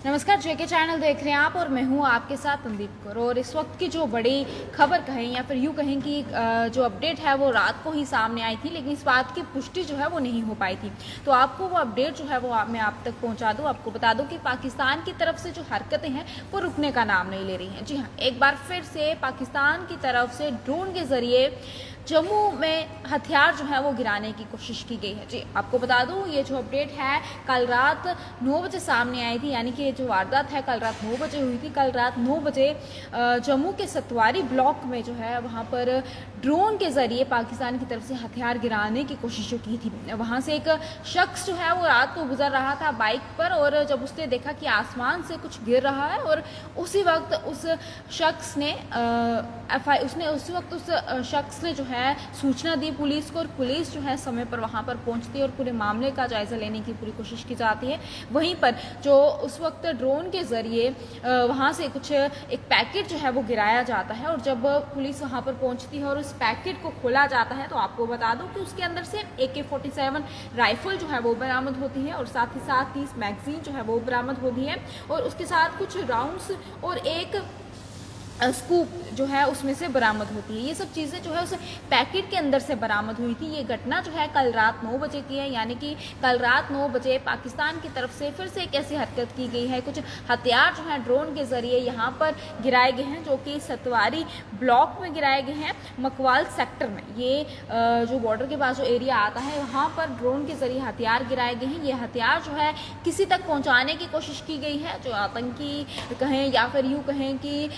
नमस्कार, जेके चैनल देख रहे हैं आप और मैं हूं आपके साथ तंदीप कौर। और इस वक्त की जो बड़ी खबर कहें या फिर यूँ कहें कि जो अपडेट है वो रात को ही सामने आई थी, लेकिन इस बात की पुष्टि जो है वो नहीं हो पाई थी। तो आपको वो अपडेट जो है वो मैं आप तक पहुंचा दूं। आपको बता दूं कि पाकिस्तान की तरफ से जो हरकतें हैं वो रुकने का नाम नहीं ले रही हैं। जी हाँ, एक बार फिर से पाकिस्तान की तरफ से ड्रोन के जरिए जम्मू में हथियार जो है वो गिराने की कोशिश की गई है। जी आपको बता दूं, ये जो अपडेट है कल रात 9 बजे सामने आई थी, यानी कि ये जो वारदात है कल रात 9 बजे हुई थी। कल रात 9 बजे जम्मू के सतवारी ब्लॉक में जो है वहाँ पर ड्रोन के ज़रिए पाकिस्तान की तरफ से हथियार गिराने की कोशिश की थी। वहाँ से एक शख्स जो है वो रात को गुजर रहा था बाइक पर, और जब उसने देखा कि आसमान से कुछ गिर रहा है और उसी वक्त उस शख्स ने जो है सूचना दी पुलिस को, और पुलिस जो है समय पर वहाँ पर पहुँचती है और पूरे मामले का जायज़ा लेने की पूरी कोशिश की जाती है। वहीं पर जो उस वक्त ड्रोन के ज़रिए वहाँ से कुछ एक पैकेट जो है वो गिराया जाता है, और जब पुलिस वहाँ पर पहुँचती है और उस पैकेट को खोला जाता है तो आपको बता दूं कि उसके अंदर से AK-47 राइफल जो है वो बरामद होती है, और साथ ही साथ 30 मैगजीन जो है वो बरामद होती है, और उसके साथ कुछ राउंड्स और एक स्कूप जो है उसमें से बरामद होती है। ये सब चीज़ें जो है उस पैकेट के अंदर से बरामद हुई थी। ये घटना जो है कल रात 9 बजे की है, यानी कि कल रात 9 बजे पाकिस्तान की तरफ से फिर से एक ऐसी हरकत की गई है। कुछ हथियार जो है ड्रोन के ज़रिए यहाँ पर गिराए गए हैं, जो कि सतवारी ब्लॉक में गिराए गए हैं, मकवाल सेक्टर में। ये जो बॉर्डर के पास जो एरिया आता है वहाँ पर ड्रोन के ज़रिए हथियार गिराए गए हैं। ये हथियार जो है किसी तक पहुँचाने की कोशिश की गई है, जो आतंकी कहें या फिर यूँ कहें कि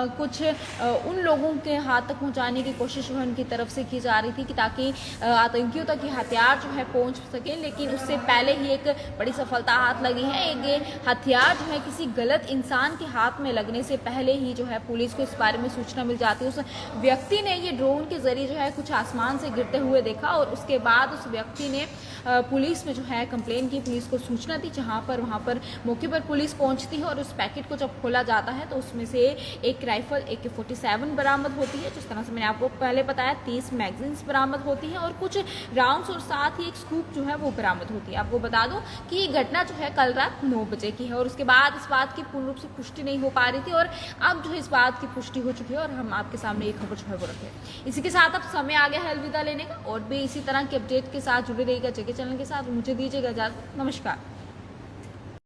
कुछ उन लोगों के हाथ तक पहुंचाने की कोशिश उनकी तरफ से की जा रही थी कि ताकि आतंकियों तक ये हथियार जो है पहुंच सके। लेकिन उससे पहले ही एक बड़ी सफलता हाथ लगी है। एक हथियार जो है किसी गलत इंसान के हाथ में लगने से पहले ही जो है पुलिस को इस बारे में सूचना मिल जाती है। उस व्यक्ति ने ये ड्रोन के जरिए जो है कुछ आसमान से गिरते हुए देखा, और उसके बाद उस व्यक्ति ने पुलिस में जो है कंप्लेन की, पुलिस को सूचना दी, जहाँ पर वहाँ पर मौके पर पुलिस पहुँचती है। और उस पैकेट को जब खोला जाता है तो उसमें से एक राइफल AK-47 बरामद होती है, जिस तरह से मैंने आपको पहले बताया। 30 मैगजीन्स बरामद होती हैं और कुछ राउंड्स, और साथ ही एक स्कूप जो है वो बरामद होती है। आपको बता दूं कि ये घटना जो है कल रात 9 बजे की है, और उसके बाद इस बात की पूर्ण रूप से पुष्टि नहीं हो पा रही थी, और अब जो है इस बात की पुष्टि हो चुकी है और हम आपके सामने ये खबर जो है वो रखें। इसी के साथ अब समय आ गया है अलविदा लेने का, और भी इसी तरह के अपडेट के साथ जुड़े रहिएगा जेके चैनल के साथ। मुझे दीजिएगा इजाजत। नमस्कार।